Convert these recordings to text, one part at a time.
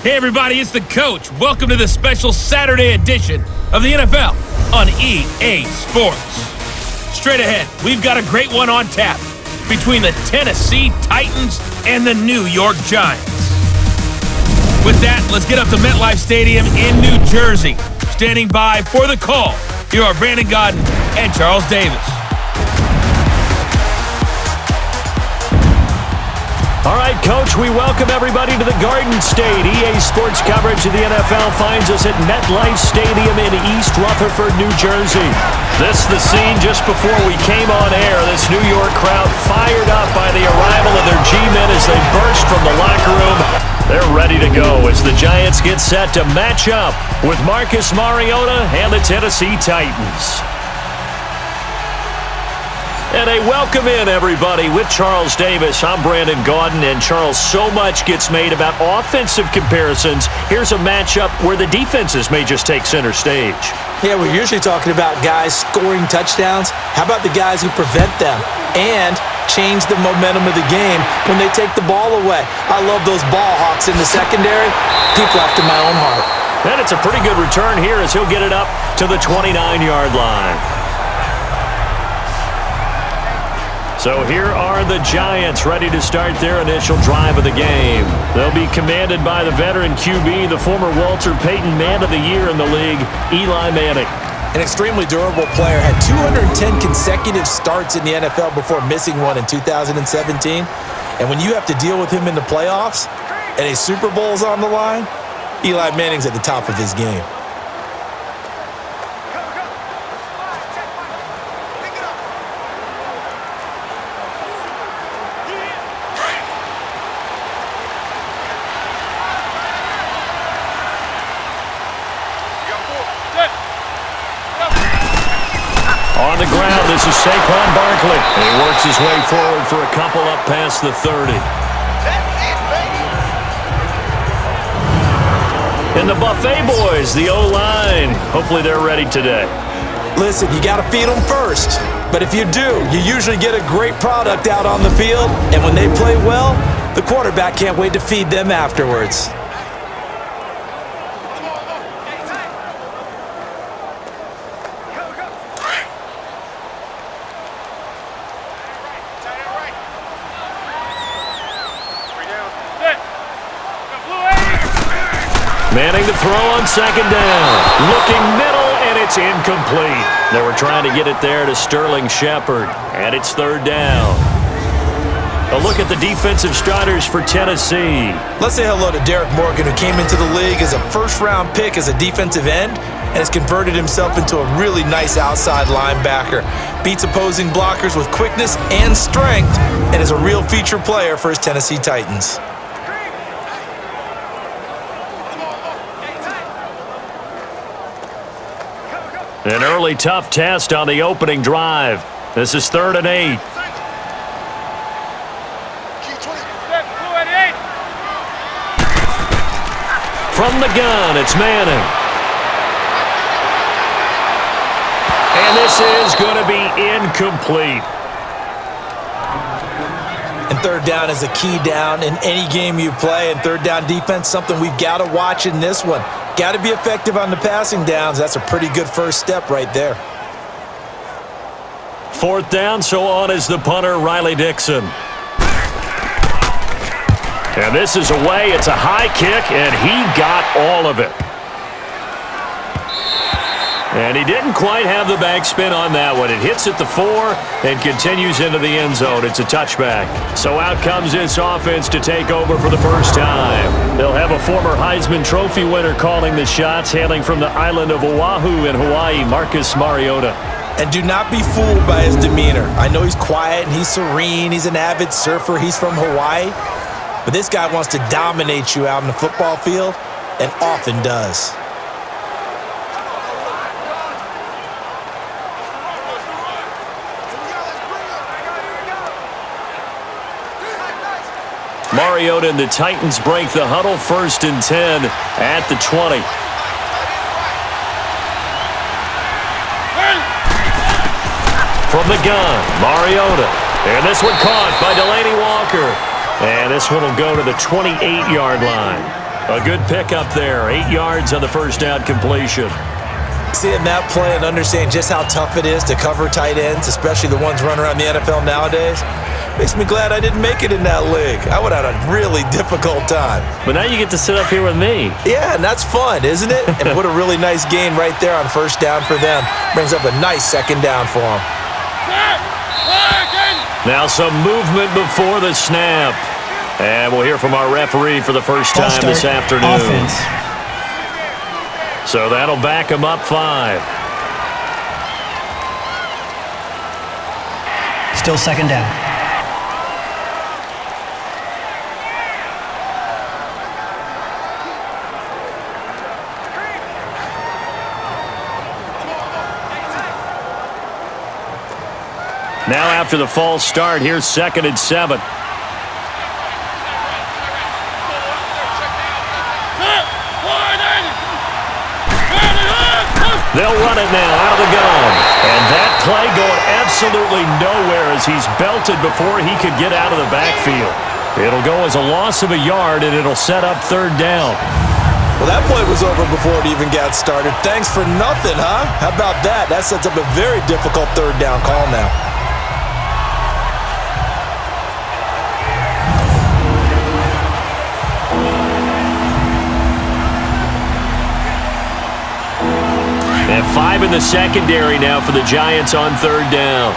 Hey everybody, it's the coach. Welcome to the special Saturday edition of the NFL on EA Sports. Straight ahead, we've got a great one on tap between the Tennessee Titans and the New York Giants. With that, let's get up to MetLife Stadium in New Jersey. Standing by for the call, here are Brandon Godden and Charles Davis. All right, Coach, we welcome everybody to the Garden State. EA Sports coverage of the NFL finds us at MetLife Stadium in East Rutherford, New Jersey. This is the scene just before we came on air. This New York crowd fired up by the arrival of their G-men as they burst from the locker room. They're ready to go as the Giants get set to match up with Marcus Mariota and the Tennessee Titans. And a welcome in, everybody, with Charles Davis. I'm Brandon Gaudin, and Charles, so much gets made about offensive comparisons. Here's a matchup where the defenses may just take center stage. Yeah, we're usually talking about guys scoring touchdowns. How about the guys who prevent them and change the momentum of the game when they take the ball away? I love those ball hawks in the secondary. People after my own heart. And it's a pretty good return here as he'll get it up to the 29-yard line. So here are the Giants ready to start their initial drive of the game. They'll be commanded by the veteran QB, the former Walter Payton Man of the Year in the league, Eli Manning. An extremely durable player, had 210 consecutive starts in the NFL before missing one in 2017. And when you have to deal with him in the playoffs and a Super Bowl's on the line, Eli Manning's at the top of his game. On the ground, this is Saquon Barkley. And he works his way forward for a couple up past the 30. And the Buffet Boys, the O-line. Hopefully they're ready today. Listen, you got to feed them first. But if you do, you usually get a great product out on the field. And when they play well, the quarterback can't wait to feed them afterwards. Manning to throw on second down. Looking middle, and it's incomplete. They were trying to get it there to Sterling Shepard, and it's third down. A look at the defensive starters for Tennessee. Let's say hello to Derek Morgan, who came into the league as a first-round pick as a defensive end and has converted himself into a really nice outside linebacker. Beats opposing blockers with quickness and strength and is a real feature player for his Tennessee Titans. An early tough test on the opening drive. This is 3rd and 8. From the gun, it's Manning. And this is going to be incomplete. And third down is a key down in any game you play. And third down defense, something we've got to watch in this one. Got to be effective on the passing downs. That's a pretty good first step right there. 4th down, so on is the punter, Riley Dixon. And this is away. It's a high kick, and he got all of it. And he didn't quite have the backspin on that one. It hits at the 4 and continues into the end zone. It's a touchback. So out comes this offense to take over for the first time. They'll have a former Heisman Trophy winner calling the shots, hailing from the island of Oahu in Hawaii, Marcus Mariota. And do not be fooled by his demeanor. I know he's quiet and he's serene. He's an avid surfer. He's from Hawaii. But this guy wants to dominate you out in the football field and often does. Mariota and the Titans break the huddle, 1st and 10 at the 20. From the gun, Mariota. And this one caught by Delaney Walker. And this one will go to the 28-yard line. A good pickup there. 8 yards on the first down completion. Seeing that play and understanding just how tough it is to cover tight ends, especially the ones running around the NFL nowadays, makes me glad I didn't make it in that league. I would have had a really difficult time. But now you get to sit up here with me. Yeah, and that's fun, isn't it? And what a really nice gain right there on first down for them. Brings up a nice second down for them. Now some movement before the snap. And we'll hear from our referee for the first time this afternoon. Offense. So that'll back him up 5. Still second down. Now after the false start, here's 2nd and 7. They'll run it now out of the gun. And that play going absolutely nowhere as he's belted before he could get out of the backfield. It'll go as a loss of a yard, and it'll set up 3rd down. Well, that play was over before it even got started. Thanks for nothing, huh? How about that? That sets up a very difficult 3rd down call now. And 5 in the secondary now for the Giants on 3rd down.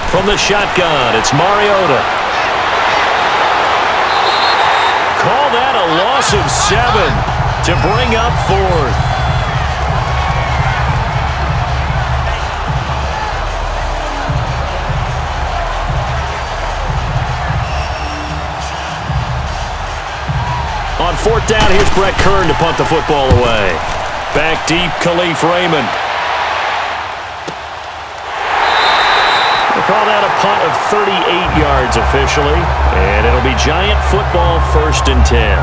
From the shotgun, it's Mariota. Call that a loss of 7 to bring up 4th. On 4th down, here's Brett Kern to punt the football away. Back deep, Khalif Raymond. We'll call that a punt of 38 yards officially. And it'll be Giant football 1st and 10.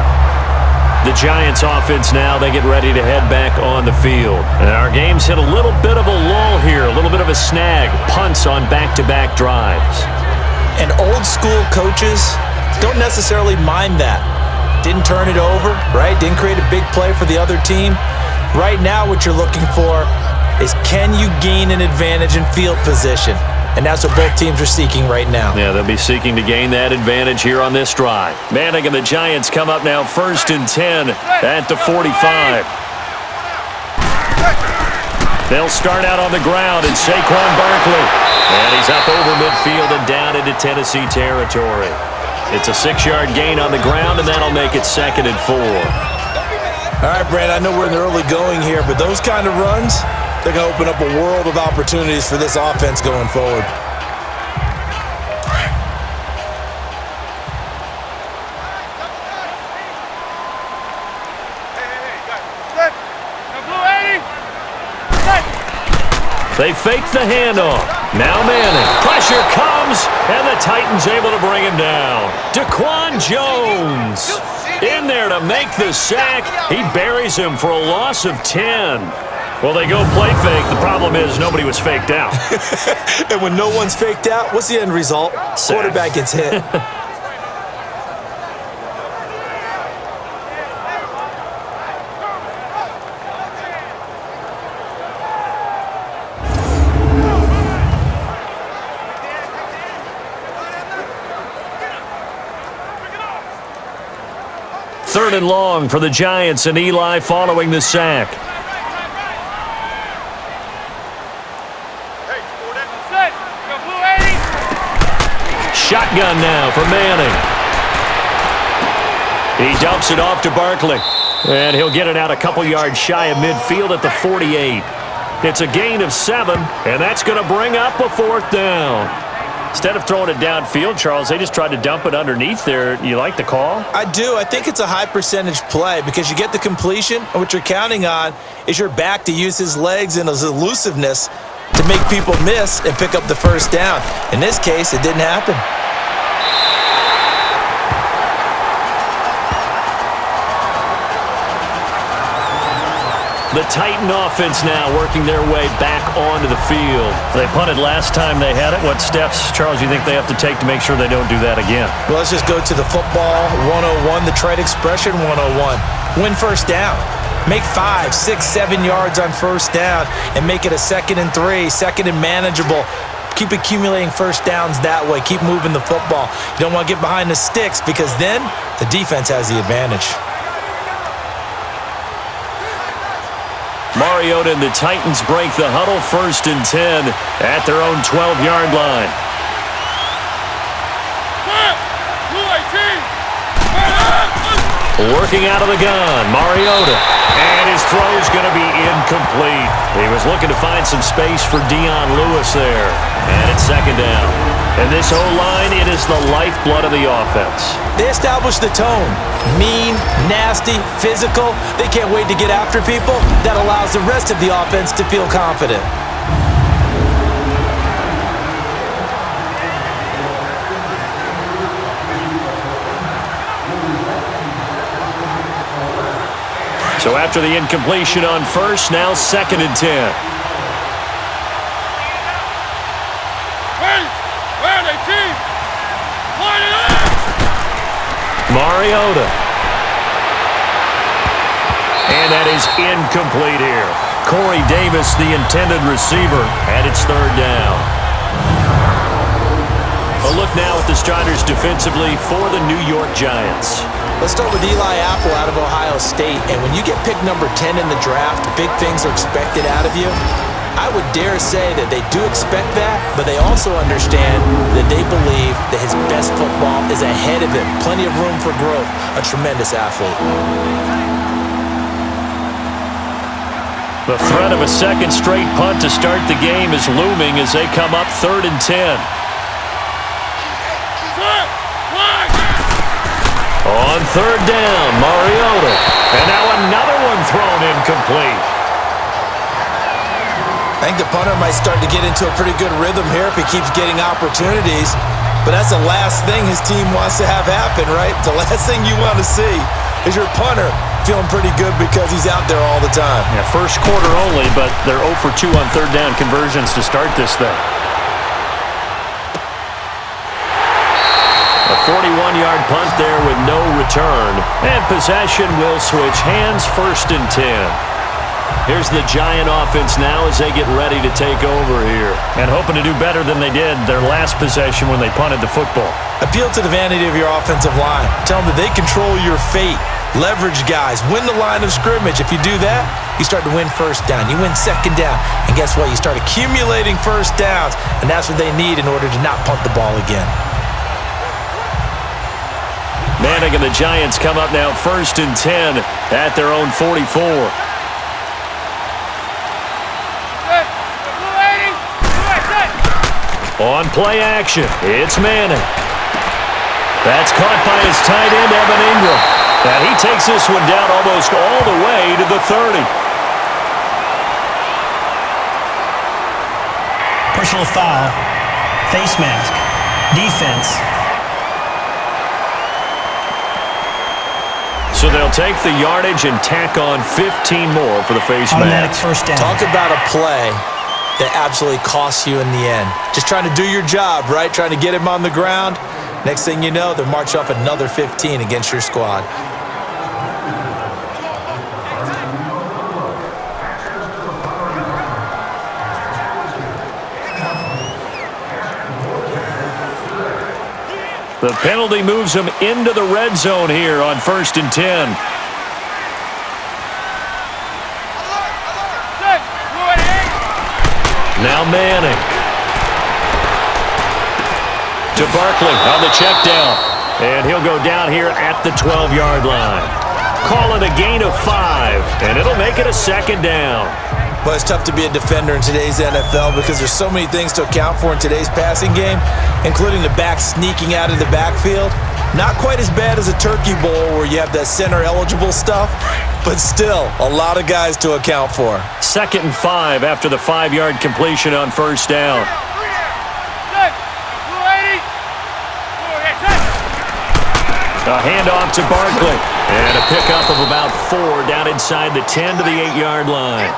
The Giants offense now, they get ready to head back on the field. And our game's hit a little bit of a lull here, a little bit of a snag. Punts on back-to-back drives. And old school coaches don't necessarily mind that. Didn't turn it over, right? Didn't create a big play for the other team. Right now what you're looking for is, can you gain an advantage in field position? And that's what both teams are seeking right now. Yeah, they'll be seeking to gain that advantage here on this drive. Manning and the Giants come up now 1st and 10 at the 45. They'll start out on the ground, and Saquon Barkley. And he's up over midfield and down into Tennessee territory. It's a 6-yard gain on the ground, and that'll make it 2nd and 4. All right, Brad, I know we're in the early going here, but those kind of runs, they're going to open up a world of opportunities for this offense going forward. They fake the handoff. Now Manning. Pressure comes, and the Titans able to bring him down. Daquan Jones in there to make the sack. He buries him for a loss of 10. Well, they go play fake. The problem is nobody was faked out. And when no one's faked out, what's the end result? Sack. Quarterback gets hit. Third and long for the Giants, and Eli following the sack. Shotgun now for Manning. He dumps it off to Barkley. And he'll get it out a couple yards shy of midfield at the 48. It's a gain of 7, and that's going to bring up a 4th down. Instead of throwing it downfield, Charles, they just tried to dump it underneath there. You like the call? I do. I think it's a high percentage play because you get the completion, and what you're counting on is your back to use his legs and his elusiveness to make people miss and pick up the first down. In this case, it didn't happen. The Titan offense now working their way back onto the field. They punted last time they had it. What steps, Charles, do you think they have to take to make sure they don't do that again? Well, let's just go to the football 101, the trade expression 101. Win first down. Make 5, 6, 7 yards on first down and make it a 2nd and 3, 2nd and manageable. Keep accumulating first downs that way. Keep moving the football. You don't want to get behind the sticks because then the defense has the advantage. Mariota and the Titans break the huddle, 1st and 10 at their own 12-yard line. Working out of the gun, Mariota. And his throw is going to be incomplete. He was looking to find some space for Dion Lewis there. And it's 2nd down. And this O-line, it is the lifeblood of the offense. They establish the tone. Mean, nasty, physical. They can't wait to get after people. That allows the rest of the offense to feel confident. So after the incompletion on first, now 2nd and 10. Mariota. And that is incomplete here. Corey Davis, the intended receiver, and it's 3rd down. A look now at the starters defensively for the New York Giants. Let's start with Eli Apple out of Ohio State. And when you get picked number 10 in the draft, big things are expected out of you. I would dare say that they do expect that, but they also understand that they believe that his best football is ahead of him. Plenty of room for growth. A tremendous athlete. The threat of a 2nd straight punt to start the game is looming as they come up 3rd and 10. On 3rd down, Mariota. And now another one thrown incomplete. I think the punter might start to get into a pretty good rhythm here if he keeps getting opportunities. But that's the last thing his team wants to have happen, right? The last thing you want to see is your punter feeling pretty good because he's out there all the time. Yeah, first quarter only, but they're 0 for 2 on 3rd down conversions to start this thing. A 41-yard punt there with no return. And possession will switch hands, 1st and 10. Here's the Giant offense now as they get ready to take over here. And hoping to do better than they did their last possession when they punted the football. Appeal to the vanity of your offensive line. Tell them that they control your fate. Leverage guys. Win the line of scrimmage. If you do that, you start to win first down. You win 2nd down. And guess what? You start accumulating first downs. And that's what they need in order to not punt the ball again. Manning and the Giants come up now 1st and 10 at their own 44. On play action, it's Manning. That's caught by his tight end, Evan Ingram. And he takes this one down almost all the way to the 30. Personal foul, face mask, defense. So they'll take the yardage and tack on 15 more for the face Automatic mask. first down. Talk about a play that absolutely costs you in the end. Just trying to do your job, right? Trying to get him on the ground. Next thing you know, they'll march off another 15 against your squad. The penalty moves them into the red zone here on 1st and 10. Now Manning. To Barkley on the check down. And he'll go down here at the 12-yard line. Call it a gain of 5, and it'll make it a 2nd down. Well, it's tough to be a defender in today's NFL because there's so many things to account for in today's passing game, including the back sneaking out of the backfield. Not quite as bad as a turkey bowl where you have that center-eligible stuff, but still a lot of guys to account for. 2nd and 5 after the 5-yard completion on 1st down. A handoff to Barkley. And a pickup of about 4 down inside the 10 to the 8-yard line.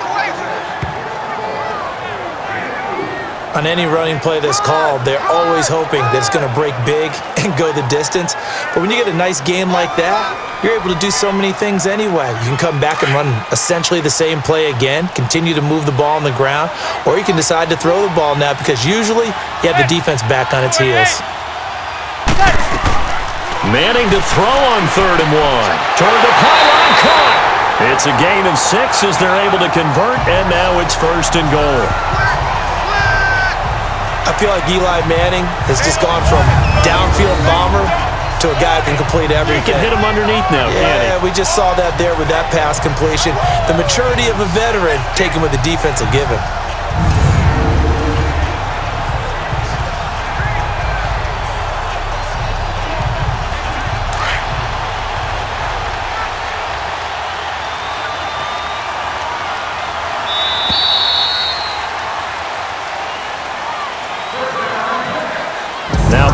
On any running play that's called, they're always hoping that it's going to break big and go the distance. But when you get a nice game like that, you're able to do so many things anyway. You can come back and run essentially the same play again, continue to move the ball on the ground, or you can decide to throw the ball now because usually you have the defense back on its heels. Manning to throw on 3rd and 1. Toward the pylon, caught. It's a gain of 6 as they're able to convert, and now it's 1st and goal. I feel like Eli Manning has just gone from downfield bomber to a guy who can complete everything. He can hit him underneath now, can't he? Yeah, we just saw that there with that pass completion. The maturity of a veteran taken with the defense will give him.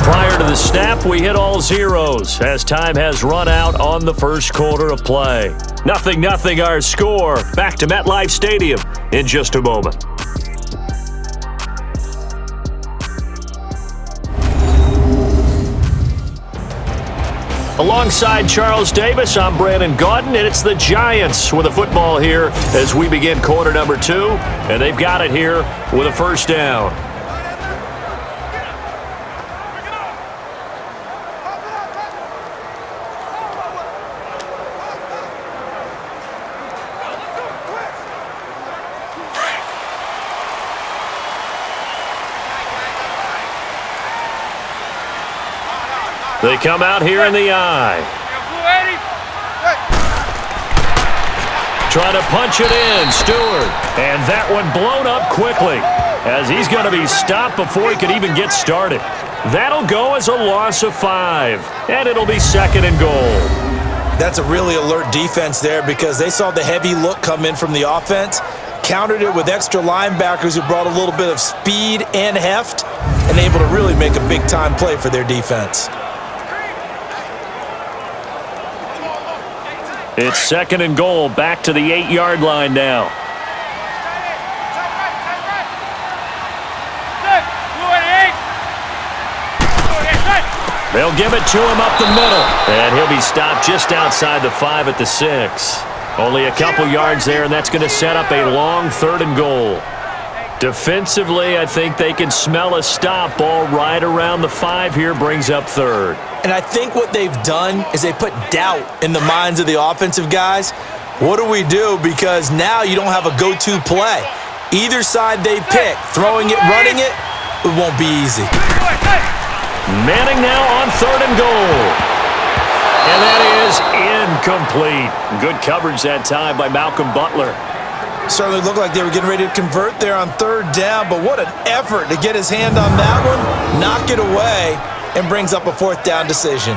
Prior to the snap, we hit all zeros as time has run out on the first quarter of play. 0-0 our score. Back to MetLife Stadium in just a moment. Alongside Charles Davis, I'm Brandon Gaudin, and it's the Giants with a football here as we begin quarter number 2, and they've got it here with a 1st down. They come out here in the eye. Trying to punch it in, Stewart. And that one blown up quickly as he's going to be stopped before he could even get started. That'll go as a loss of 5, and it'll be 2nd and goal. That's a really alert defense there because they saw the heavy look come in from the offense, countered it with extra linebackers who brought a little bit of speed and heft, and able to really make a big-time play for their defense. It's 2nd and goal, back to the 8-yard line now. They'll give it to him up the middle, and he'll be stopped just outside the 5 at the 6. Only a couple yards there, and that's going to set up a long 3rd and goal. Defensively, I think they can smell a stop. Ball right around the 5 here, brings up 3rd. And I think what they've done is they put doubt in the minds of the offensive guys. What do we do? Because now you don't have a go-to play. Either side they pick, throwing it, running it, it won't be easy. Manning now on 3rd and goal. And that is incomplete. Good coverage that time by Malcolm Butler. Certainly looked like they were getting ready to convert there on 3rd down, but what an effort to get his hand on that one, knock it away, and brings up a 4th down decision.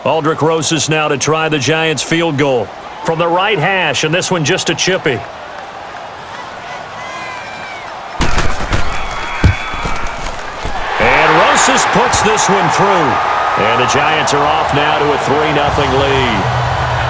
Aldrick Rosas now to try the Giants field goal from the right hash, and this one just a chippy. Rosas puts this one through. And the Giants are off now to a 3-0 lead.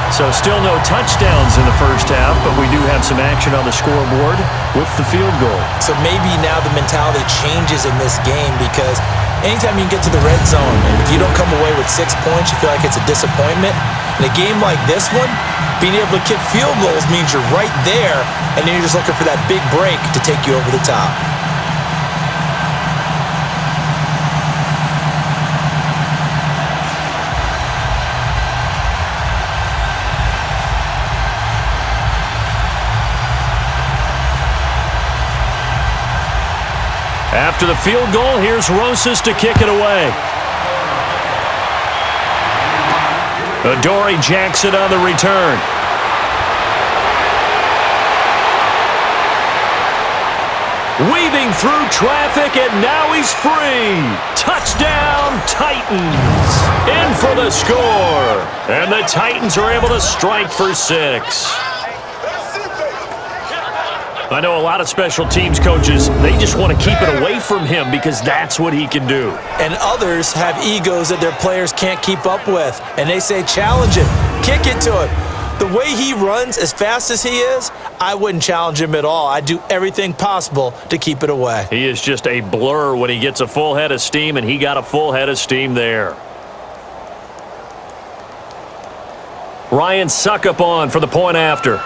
So still no touchdowns in the first half, but we do have some action on the scoreboard with the field goal. So maybe now the mentality changes in this game because anytime you get to the red zone and if you don't come away with 6 points, you feel like it's a disappointment. In a game like this one, being able to kick field goals means you're right there, and then you're just looking for that big break to take you over the top. After the field goal, here's Rosas to kick it away. Adoree Jackson on the return. Weaving through traffic, and now he's free. Touchdown, Titans. In for the score. And the Titans are able to strike for 6. I know a lot of special teams coaches, they just want to keep it away from him because that's what he can do. And others have egos that their players can't keep up with. And they say, challenge it, kick it to him. The way he runs as fast as he is, I wouldn't challenge him at all. I'd do everything possible to keep it away. He is just a blur when he gets a full head of steam, and he got a full head of steam there. Ryan Suckup on for the point after.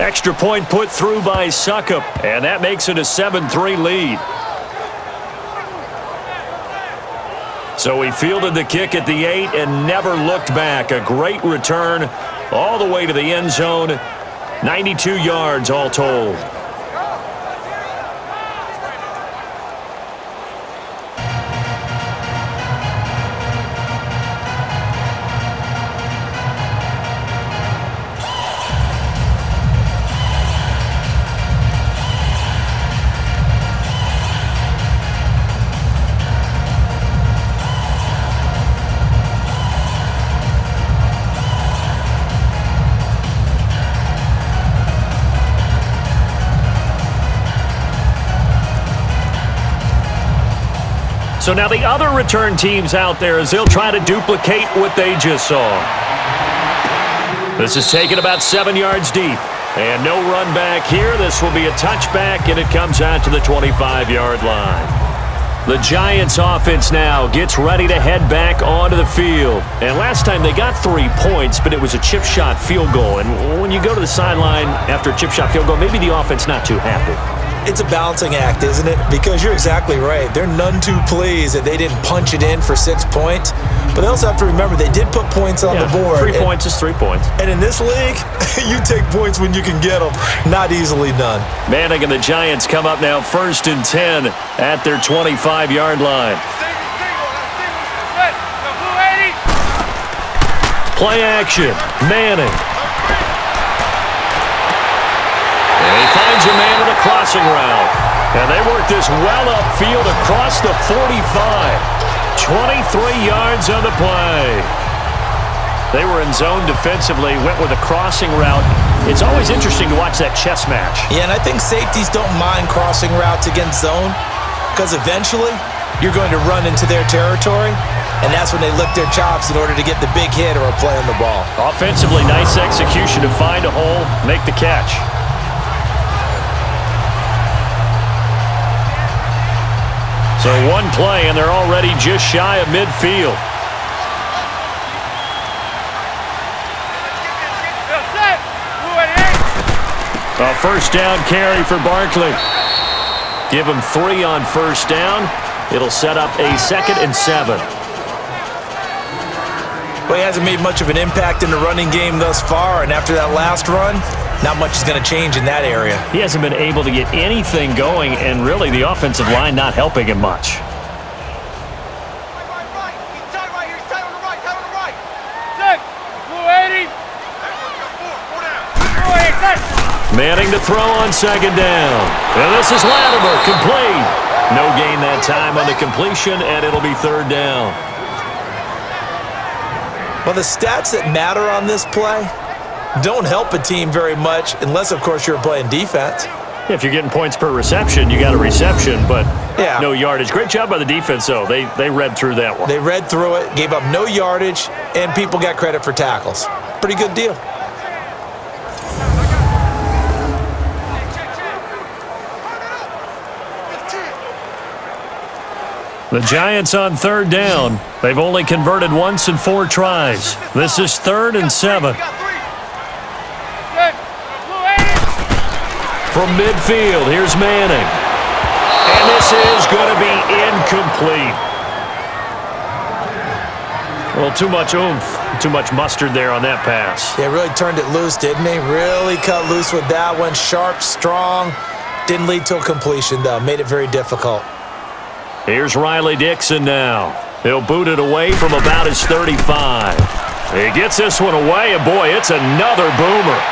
Extra point put through by Suckup, and that makes it a 7-3 lead. So he fielded the kick at the 8 and never looked back. A great return all the way to the end zone. 92 yards all told. So now the other return teams out there as they'll try to duplicate what they just saw. This is taken about 7 yards deep. And no run back here. This will be a touchback, and it comes out to the 25-yard line. The Giants offense now gets ready to head back onto the field. And last time they got 3 points, but it was a chip shot field goal. And when you go to the sideline after a chip shot field goal, maybe the offense not too happy. It's a balancing act, isn't it? Because you're exactly right. They're none too pleased that they didn't punch it in for 6 points. But they also have to remember they did put points on the board. 3 points is 3 points. And in this league, you take points when you can get them. Not easily done. Manning and the Giants come up now 1st and 10 at their 25-yard line. Play action. Manning. And he finds a man in a crossing route. And they work this well upfield across the 45. 23 yards on the play. They were in zone defensively, went with a crossing route. It's always interesting to watch that chess match. Yeah, and I think safeties don't mind crossing routes against zone because eventually you're going to run into their territory, and that's when they lick their chops in order to get the big hit or a play on the ball. Offensively, nice execution to find a hole, make the catch. So one play, and they're already just shy of midfield. A first down carry for Barkley. Give him 3 on first down. It'll set up a 2nd and 7. Well, he hasn't made much of an impact in the running game thus far, and after that last run, not much is going to change in that area. He hasn't been able to get anything going, and really the offensive line not helping him much. Manning to throw on 2nd down. And this is Latimer, complete. No gain that time on the completion, and it'll be 3rd down. Well, the stats that matter on this play don't help a team very much unless, of course, you're playing defense. If you're getting points per reception, you got a reception, but yeah, no yardage. Great job by the defense, though. They read through that one. They read through it, gave up no yardage, and people got credit for tackles. Pretty good deal. The Giants on 3rd down. They've only converted once in 4 tries. This is 3rd and 7. From midfield, here's Manning. And this is going to be incomplete. Well, too much oomph, too much mustard there on that pass. Yeah, really turned it loose, didn't he? Really cut loose with that one. Sharp, strong. Didn't lead to a completion, though. Made it very difficult. Here's Riley Dixon now. He'll boot it away from about his 35. He gets this one away, and boy, it's another boomer.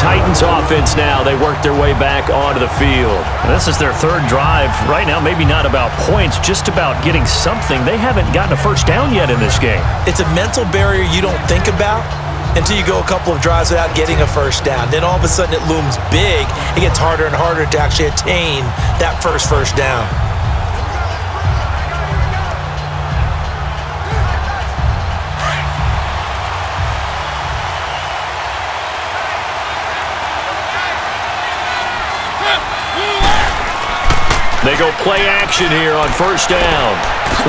Titans offense now. They work their way back onto the field. And this is their third drive. Right now, maybe not about points, just about getting something. They haven't gotten a first down yet in this game. It's a mental barrier you don't think about until you go a couple of drives without getting a first down. Then all of a sudden it looms big. It gets harder and harder to actually attain that first down. They go play action here on first down.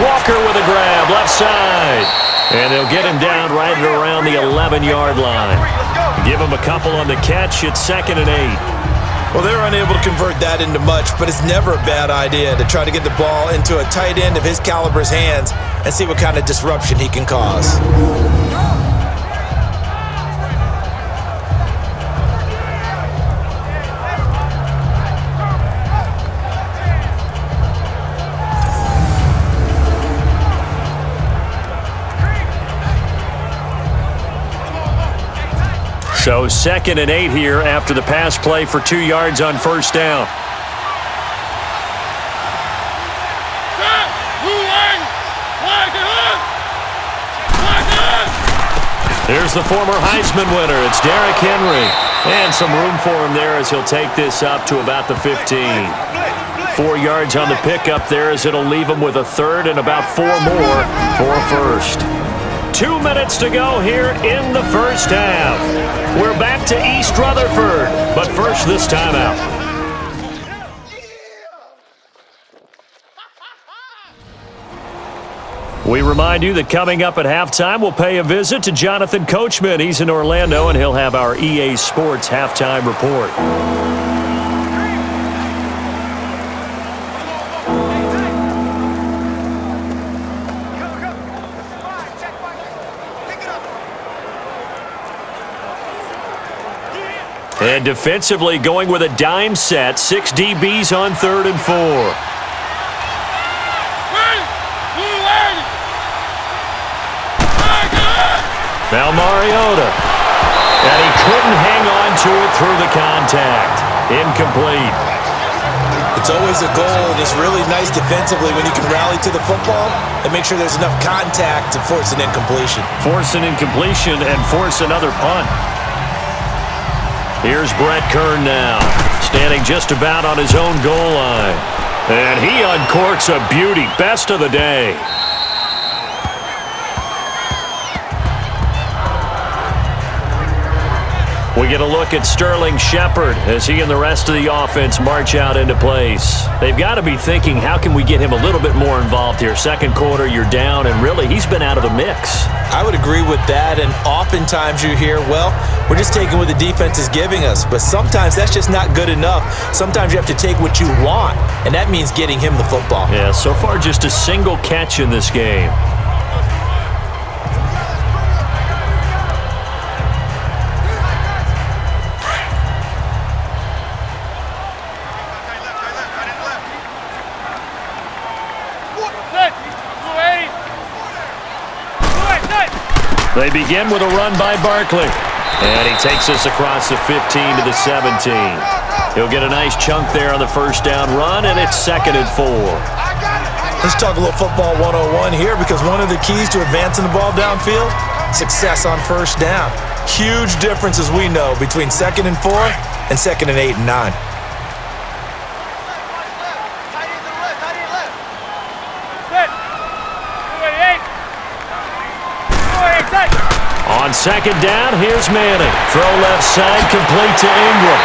Walker with a grab, left side. And they'll get him down right at around the 11-yard line. Give him a couple on the catch. It's 2nd and 8. Well, they were unable to convert that into much, but it's never a bad idea to try to get the ball into a tight end of his caliber's hands and see what kind of disruption he can cause. So 2nd and 8 here after the pass play for 2 yards on first down. Here's the former Heisman winner. It's Derrick Henry. And some room for him there as he'll take this up to about the 15. 4 yards on the pickup there as it'll leave him with a third and about 4 more for a first. 2 minutes to go here in the first half. We're back to East Rutherford, but first this timeout. We remind you that coming up at halftime, we'll pay a visit to Jonathan Coachman. He's in Orlando, and he'll have our EA Sports halftime report. And defensively going with a dime set, 6 DBs on 3rd and 4. Now Mariota. And he couldn't hang on to it through the contact. Incomplete. It's always a goal, and it's really nice defensively when you can rally to the football and make sure there's enough contact to force an incompletion. Force an incompletion and force another punt. Here's Brett Kern now, standing just about on his own goal line. And he uncorks a beauty. Best of the day. We get a look at Sterling Shepard as he and the rest of the offense march out into place. They've got to be thinking, how can we get him a little bit more involved here? Second quarter, you're down, and really, he's been out of the mix. I would agree with that, and oftentimes you hear, well, we're just taking what the defense is giving us, but sometimes that's just not good enough. Sometimes you have to take what you want, and that means getting him the football. Yeah, so far just a single catch in this game. They begin with a run by Barkley. And he takes us across the 15 to the 17. He'll get a nice chunk there on the first down run, and it's 2nd and 4. Let's talk a little football 101 here, because one of the keys to advancing the ball downfield, success on first down. Huge difference, as we know, between 2nd and 4 and 2nd and 8 and 9. On second down, here's Manning. Throw left side, complete to Ingram.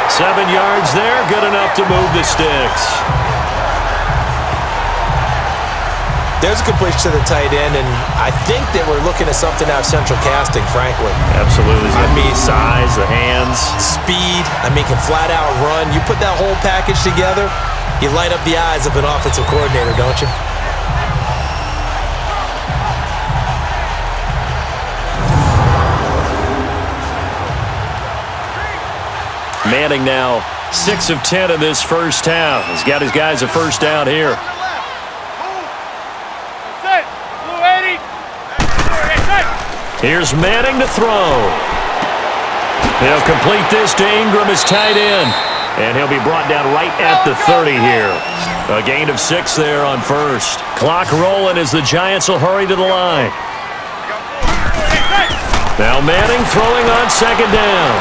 7 yards there, good enough to move the sticks. There's a completion to the tight end, and I think that we're looking at something out of central casting, frankly. Absolutely. I mean, size, the hands. Speed, can flat out run. You put that whole package together, you light up the eyes of an offensive coordinator, don't you? Manning now 6 of 10 in this first half. He's got his guys a first down here. Here's Manning to throw. He'll complete this to Ingram as tight end. And he'll be brought down right at the 30 here. A gain of 6 there on first. Clock rolling as the Giants will hurry to the line. Now Manning throwing on second down.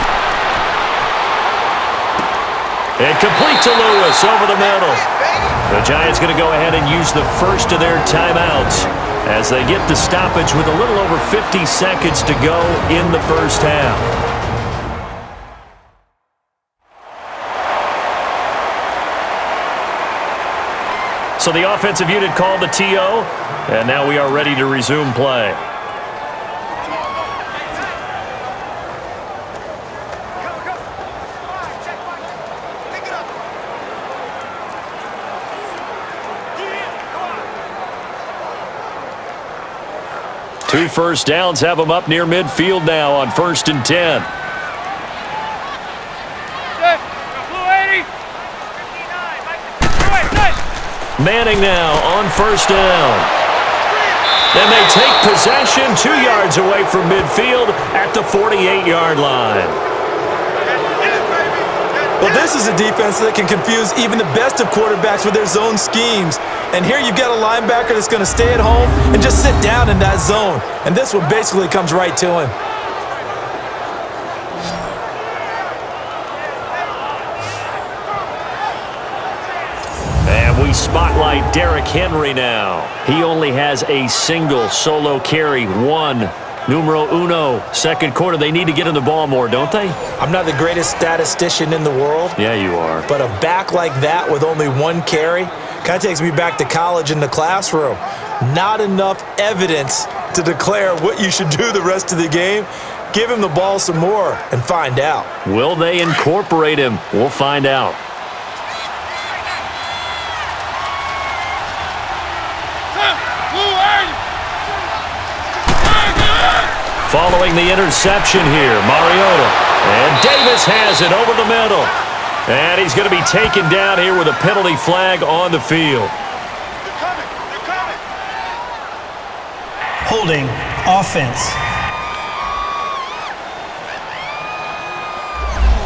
And complete to Lewis over the middle. The Giants going to go ahead and use the first of their timeouts as they get the stoppage with a little over 50 seconds to go in the first half. So the offensive unit called the TO, and now we are ready to resume play. Two first downs have them up near midfield now on 1st and 10. Manning now on first down. Then they take possession 2 yards away from midfield at the 48-yard line. Well, this is a defense that can confuse even the best of quarterbacks with their zone schemes. And here you've got a linebacker that's going to stay at home and just sit down in that zone. And this one basically comes right to him. And we spotlight Derrick Henry now. He only has a single solo carry, one. Numero uno, second quarter. They need to get him the ball more, don't they? I'm not the greatest statistician in the world. Yeah, you are. But a back like that with only one carry kind of takes me back to college in the classroom. Not enough evidence to declare what you should do the rest of the game. Give him the ball some more and find out. Will they incorporate him? We'll find out. Following the interception here, Mariota. And Davis has it over the middle. And he's going to be taken down here with a penalty flag on the field. Holding, offense.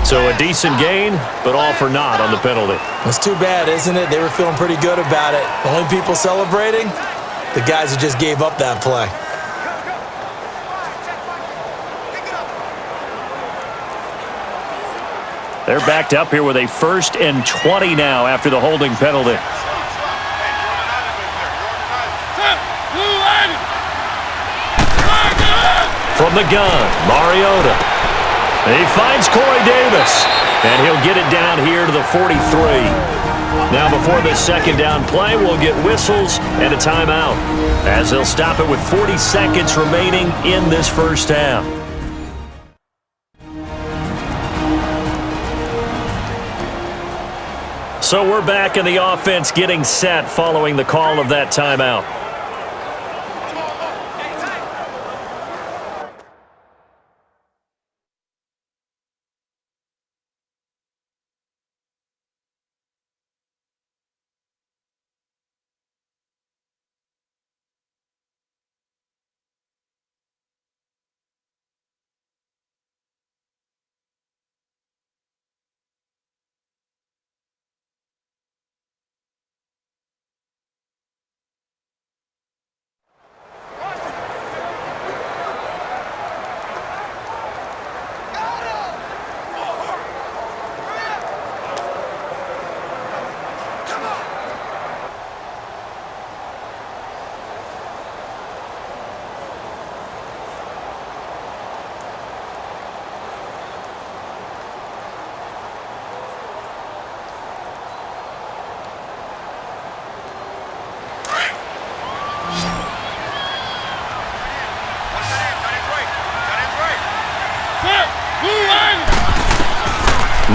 So a decent gain, but all for naught on the penalty. It's too bad, isn't it? They were feeling pretty good about it. The only people celebrating, the guys who just gave up that play. They're backed up here with a 1st and 20 now after the holding penalty. From the gun, Mariota. He finds Corey Davis, and he'll get it down here to the 43. Now before this second down play, we'll get whistles and a timeout, as they'll stop it with 40 seconds remaining in this first half. So we're back in the offense getting set following the call of that timeout.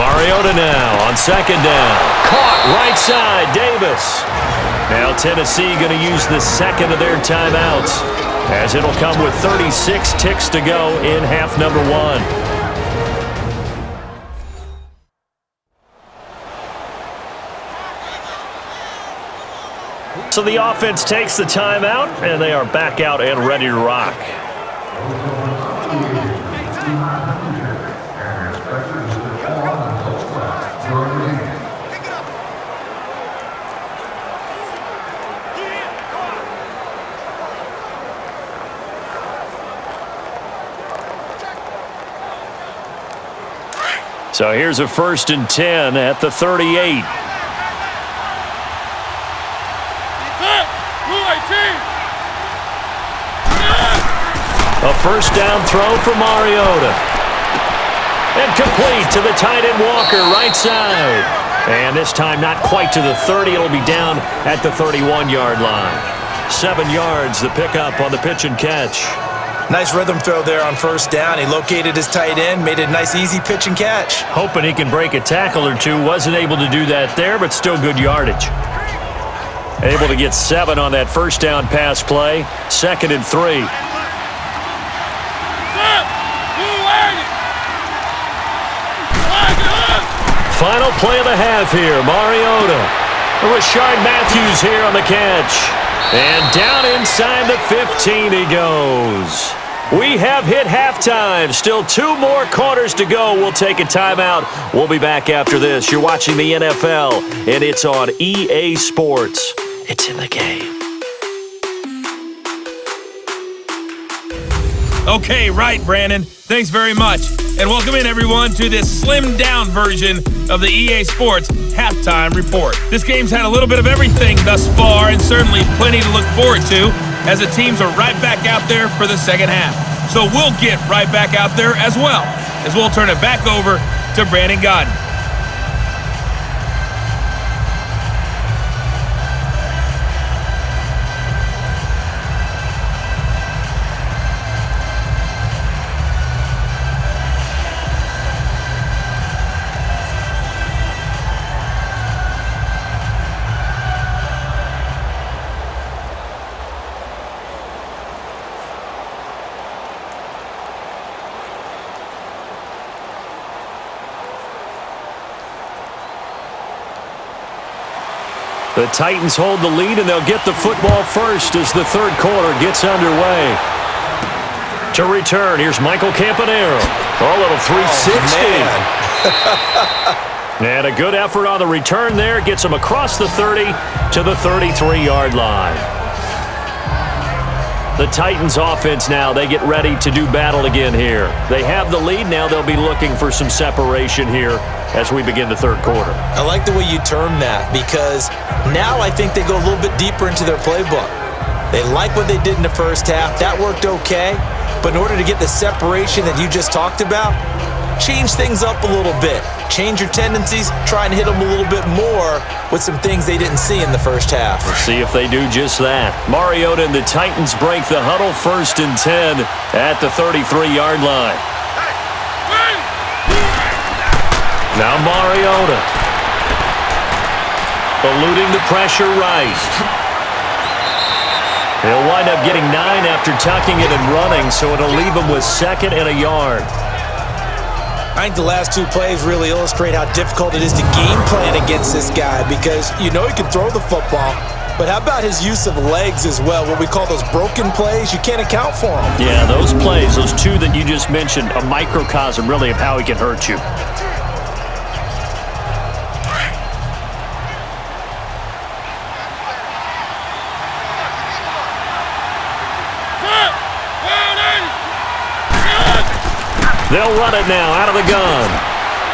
Mariota now on second down. Caught right side, Davis. Now Tennessee going to use the second of their timeouts, as it'll come with 36 ticks to go in half number 1. So the offense takes the timeout, and they are back out and ready to rock. So here's a 1st and 10 at the 38. A first down throw for Mariota. And complete to the tight end Walker, right side. And this time not quite to the 30. It'll be down at the 31-yard line. 7 yards, the pickup on the pitch and catch. Nice rhythm throw there on first down. He located his tight end, made it a nice easy pitch and catch. Hoping he can break a tackle or two. Wasn't able to do that there, but still good yardage. Able to get 7 on that first down pass play. 2nd and 3. Final play of the half here. Mariota. Rashard Matthews here on the catch. And down inside the 15 he goes. We have hit halftime. Still 2 more quarters to go. We'll take a timeout. We'll be back after this. You're watching the NFL, and it's on EA Sports. It's in the game. Okay, right, Brandon. Thanks very much. And welcome in, everyone, to this slimmed-down version of the EA Sports Halftime Report. This game's had a little bit of everything thus far, and certainly plenty to look forward to, as the teams are right back out there for the second half. So we'll get right back out there as well, as we'll turn it back over to Brandon Godden. The Titans hold the lead, and they'll get the football first as the third quarter gets underway. To return, here's Michael Campanaro. A little 360. And a good effort on the return there. Gets him across the 30 to the 33-yard line. The Titans offense now, they get ready to do battle again here. They have the lead. Now they'll be looking for some separation here as we begin the third quarter. I like the way you term that, because now I think they go a little bit deeper into their playbook. They like what they did in the first half. That worked okay. But in order to get the separation that you just talked about, change things up a little bit. Change your tendencies, try and hit them a little bit more with some things they didn't see in the first half. Let's see if they do just that. Mariota and the Titans break the huddle, 1st and 10 at the 33-yard line. Now Mariota. Eluding the pressure right. He'll wind up getting 9 after tucking it and running, so it'll leave him with 2nd and a yard. I think the last 2 plays really illustrate how difficult it is to game plan against this guy, because you know he can throw the football, but how about his use of legs as well? What we call those broken plays, you can't account for them. Yeah, those plays, those 2 that you just mentioned, a microcosm really of how he can hurt you. They'll run it now out of the gun.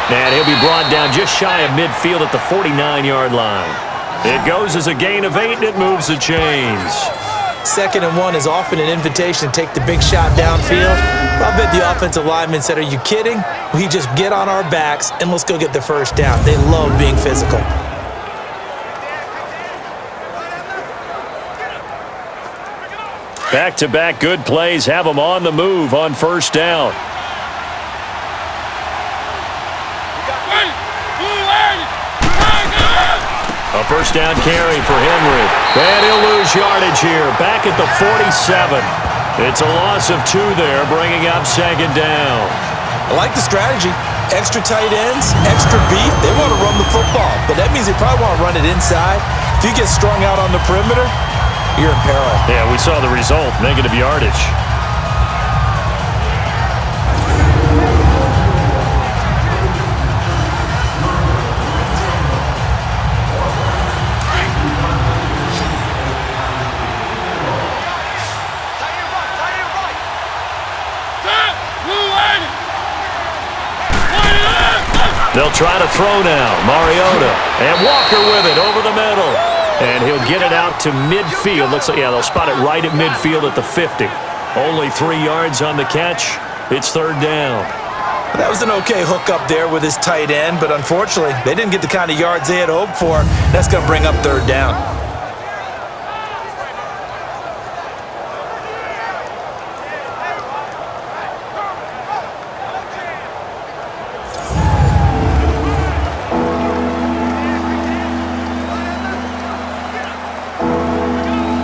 And he'll be brought down just shy of midfield at the 49-yard line. It goes as a gain of 8, and it moves the chains. 2nd and 1 is often an invitation to take the big shot downfield. I bet the offensive lineman said, "Are you kidding? We just get on our backs and let's go get the first down." They love being physical. Back-to-back good plays have them on the move on first down. A first down carry for Henry. And he'll lose yardage here. Back at the 47. It's a loss of 2 there, bringing up 2nd down. I like the strategy. Extra tight ends, extra beef. They want to run the football, but that means they probably want to run it inside. If you get strung out on the perimeter, you're in peril. Yeah, we saw the result, negative yardage. try to throw now. Mariota. And Walker with it over the middle. And he'll get it out to midfield. Looks like, yeah, they'll spot it right at midfield at the 50. Only 3 yards on the catch. It's third down. That was an okay hookup there with his tight end, but unfortunately, they didn't get the kind of yards they had hoped for. That's going to bring up third down.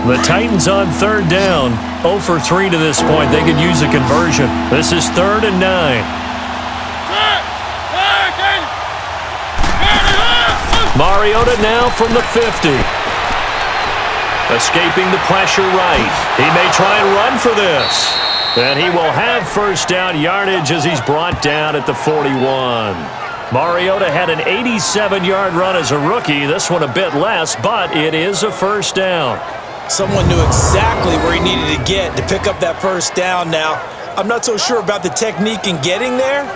The Titans on third down. 0 for 3 to this point. They could use a conversion. This is 3rd and 9. Mariota now from the 50. Escaping the pressure right. He may try and run for this. And he will have first down yardage as he's brought down at the 41. Mariota had an 87-yard run as a rookie. This one a bit less, but it is a first down. Someone knew exactly where he needed to get to pick up that first down now. I'm not so sure about the technique in getting there,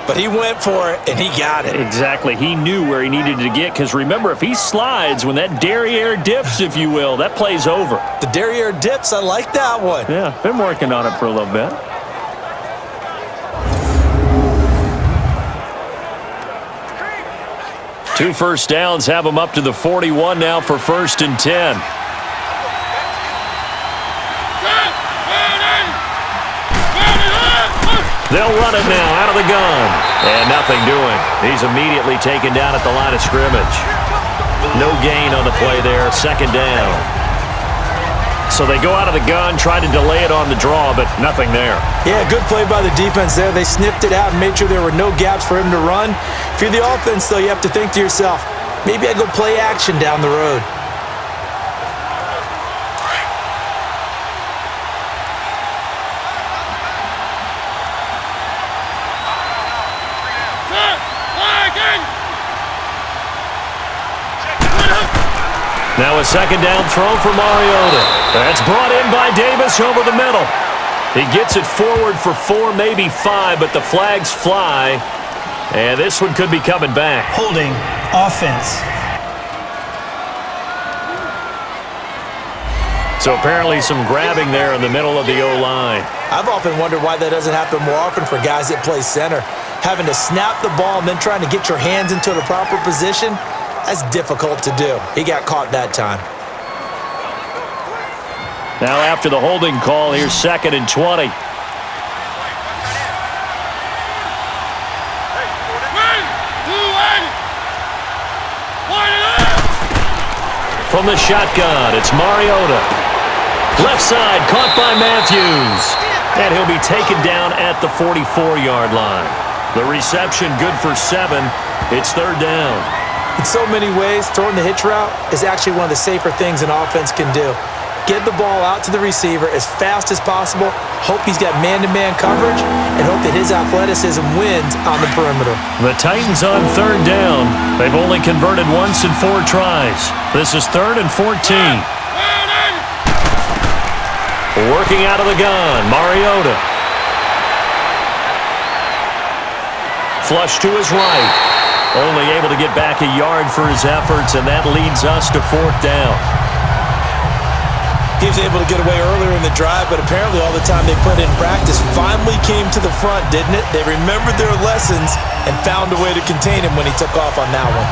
but he went for it, and he got it. Exactly. He knew where he needed to get, because remember, if he slides, when that derriere dips, if you will, that play's over. The derriere dips, I like that one. Yeah, been working on it for a little bit. Two first downs have him up to the 41 now for 1st and 10. They'll run it now out of the gun. And nothing doing. He's immediately taken down at the line of scrimmage. No gain on the play there. 2nd down. So they go out of the gun, try to delay it on the draw, but nothing there. Yeah, good play by the defense there. They sniffed it out and made sure there were no gaps for him to run. If you're the offense, though, you have to think to yourself, maybe I go play action down the road. Now a 2nd down throw for Mariota. That's brought in by Davis over the middle. He gets it forward for 4, maybe 5, but the flags fly. And this one could be coming back. Holding offense. So apparently some grabbing there in the middle of the O-line. I've often wondered why that doesn't happen more often for guys that play center. Having to snap the ball and then trying to get your hands into the proper position, that's difficult to do. He got caught that time. Now after the holding call, here's 2nd and 20. From the shotgun, it's Mariota. Left side, caught by Matthews. And he'll be taken down at the 44-yard line. The reception good for 7. It's 3rd down. In so many ways, throwing the hitch route is actually one of the safer things an offense can do. Get the ball out to the receiver as fast as possible, hope he's got man-to-man coverage, and hope that his athleticism wins on the perimeter. The Titans on 3rd down. They've only converted once in 4 tries. This is 3rd and 14. Working out of the gun, Mariota. Flush to his right. Only able to get back a yard for his efforts, and that leads us to 4th down. He was able to get away earlier in the drive, but apparently all the time they put in practice finally came to the front, didn't it? They remembered their lessons and found a way to contain him when he took off on that one.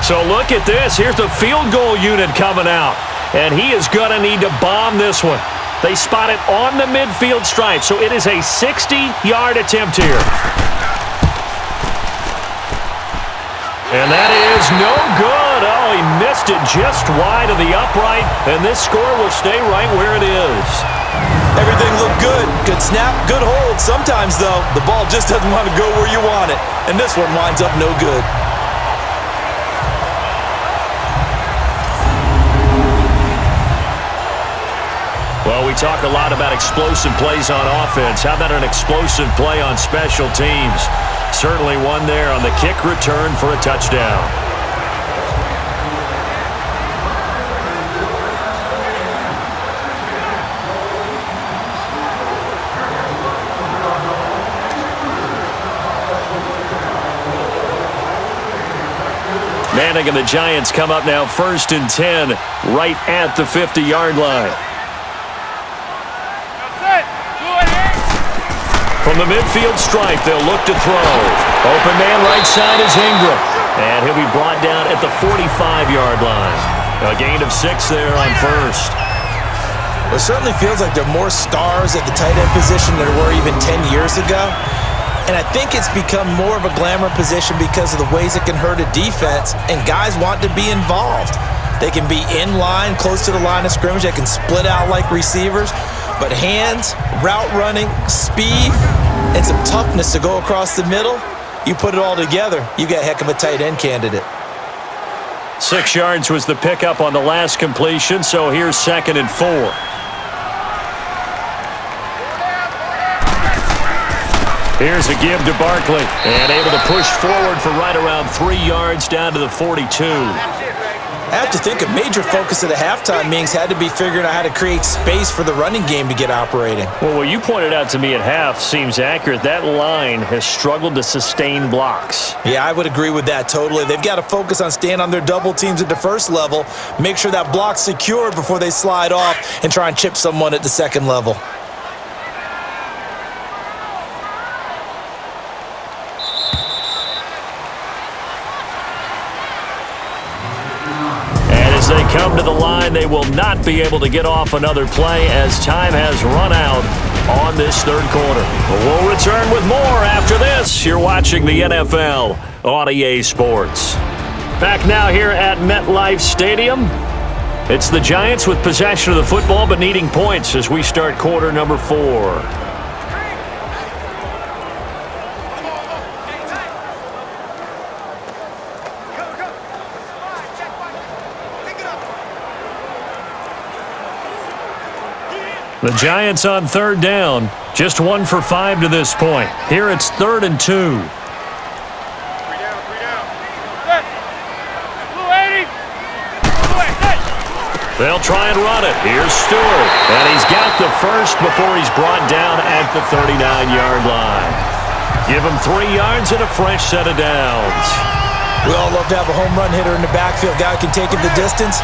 So look at this. Here's the field goal unit coming out. And he is going to need to bomb this one. They spot it on the midfield stripe, so it is a 60-yard attempt here. And that is no good. Oh, he missed it just wide of the upright, and this score will stay right where it is. Everything looked good. Good snap, good hold. Sometimes, though, the ball just doesn't want to go where you want it. And this one winds up no good. Well, we talk a lot about explosive plays on offense. How about an explosive play on special teams? Certainly one there on the kick return for a touchdown. Manning and the Giants come up now 1st and 10 right at the 50-yard line. From the midfield stripe, they'll look to throw. Open man right side is Ingram. And he'll be brought down at the 45-yard line. A gain of 6 there on first. Well, it certainly feels like there are more stars at the tight end position than there were even 10 years ago. And I think it's become more of a glamour position because of the ways it can hurt a defense, and guys want to be involved. They can be in line, close to the line of scrimmage. They can split out like receivers. But hands, route running, speed, and some toughness to go across the middle, you put it all together, you got a heck of a tight end candidate. 6 yards was the pickup on the last completion, so here's 2nd and 4. Here's a give to Barkley, and able to push forward for right around 3 yards down to the 42. I have to think a major focus of the halftime meetings had to be figuring out how to create space for the running game to get operating. Well, what you pointed out to me at half seems accurate. That line has struggled to sustain blocks. Yeah, I would agree with that totally. They've got to focus on staying on their double teams at the first level, make sure that block's secured before they slide off and try and chip someone at the second level. They come to the line. They will not be able to get off another play as time has run out on this 3rd quarter. We'll return with more after this. You're watching the NFL on EA Sports. Back now here at MetLife Stadium. It's the Giants with possession of the football but needing points as we start quarter number 4. The Giants on 3rd down, just 1 for 5 to this point. Here it's 3rd and 2. They'll try and run it. Here's Stewart, and he's got the first before he's brought down at the 39-yard line. Give him 3 yards and a fresh set of downs. We all love to have a home run hitter in the backfield. Guy can take it the distance,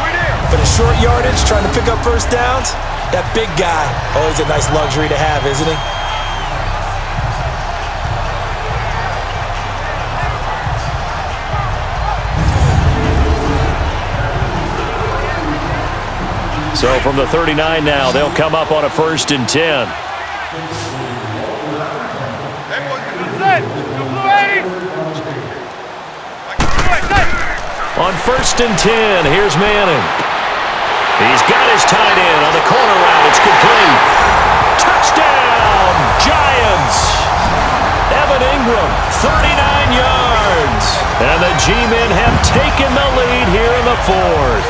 but a short yardage, trying to pick up first downs. That big guy, always a nice luxury to have, isn't he? So from the 39 now, they'll come up on a 1st and 10. On 1st and 10, here's Manning. He's got his tight end on the corner route. It's complete. Touchdown, Giants. Evan Ingram, 39 yards. And the G-men have taken the lead here in the 4th.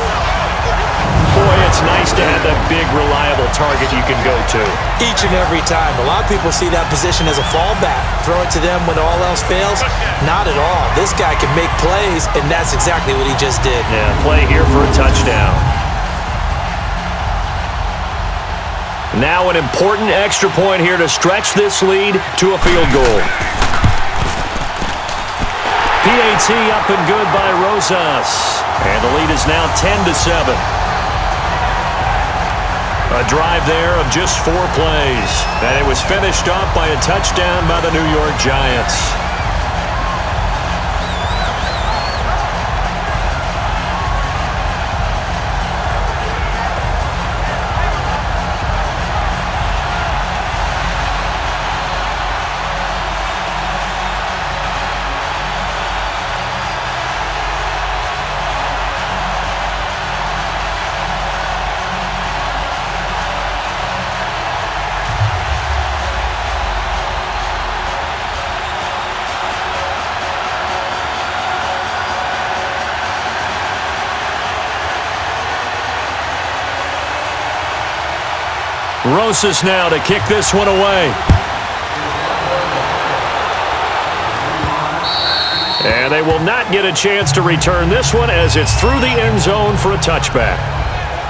Boy, it's nice to have that big, reliable target you can go to. Each and every time. A lot of people see that position as a fallback. Throw it to them when all else fails. Not at all. This guy can make plays, and that's exactly what he just did. Yeah, play here for a touchdown. Now an important extra point here to stretch this lead to a field goal. PAT up and good by Rosas. And the lead is now 10-7. A drive there of just 4 plays. And it was finished off by a touchdown by the New York Giants. Rosas now to kick this one away. And they will not get a chance to return this one as it's through the end zone for a touchback.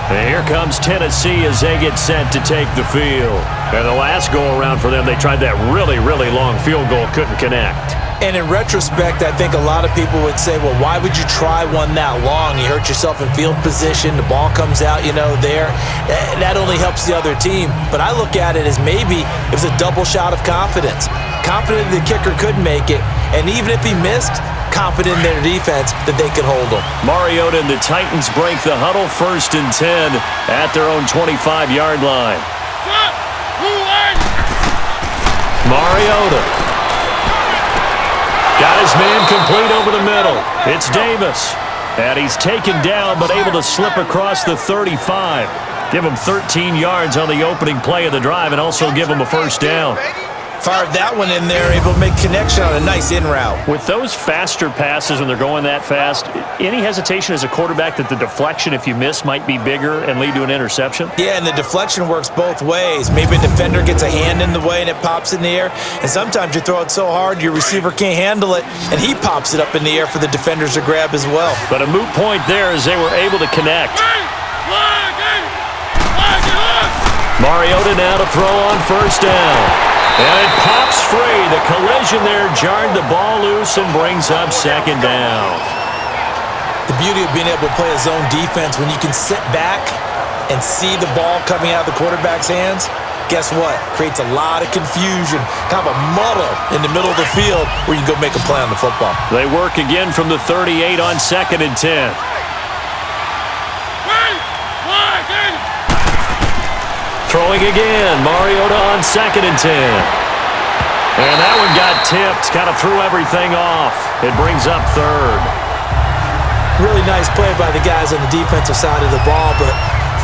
And here comes Tennessee as they get set to take the field. And the last go-around for them, they tried that really, really long field goal, couldn't connect. And in retrospect, I think a lot of people would say, well, why would you try one that long? You hurt yourself in field position. The ball comes out, there. That only helps the other team. But I look at it as maybe it was a double shot of confidence. Confident the kicker could make it. And even if he missed, confident in their defense that they could hold him. Mariota and the Titans break the huddle 1st and 10 at their own 25-yard line. Mariota got his man complete over the middle. It's Davis. And he's taken down but able to slip across the 35. Give him 13 yards on the opening play of the drive and also give him a first down. Fired that one in there, able to make connection on a nice in route. With those faster passes when they're going that fast, any hesitation as a quarterback that the deflection, if you miss, might be bigger and lead to an interception? Yeah, and the deflection works both ways. Maybe a defender gets a hand in the way and it pops in the air. And sometimes you throw it so hard your receiver can't handle it, and he pops it up in the air for the defenders to grab as well. But a moot point there as they were able to connect. Mariota now to throw on first down. And it pops free. The collision there jarred the ball loose and brings up second down. The beauty of being able to play a zone defense when you can sit back and see the ball coming out of the quarterback's hands, guess what? Creates a lot of confusion, kind of a muddle in the middle of the field where you can go make a play on the football. They work again from the 38 on 2nd and 10. Throwing again, Mariota on 2nd and 10. And that one got tipped, kind of threw everything off. It brings up 3rd. Really nice play by the guys on the defensive side of the ball, but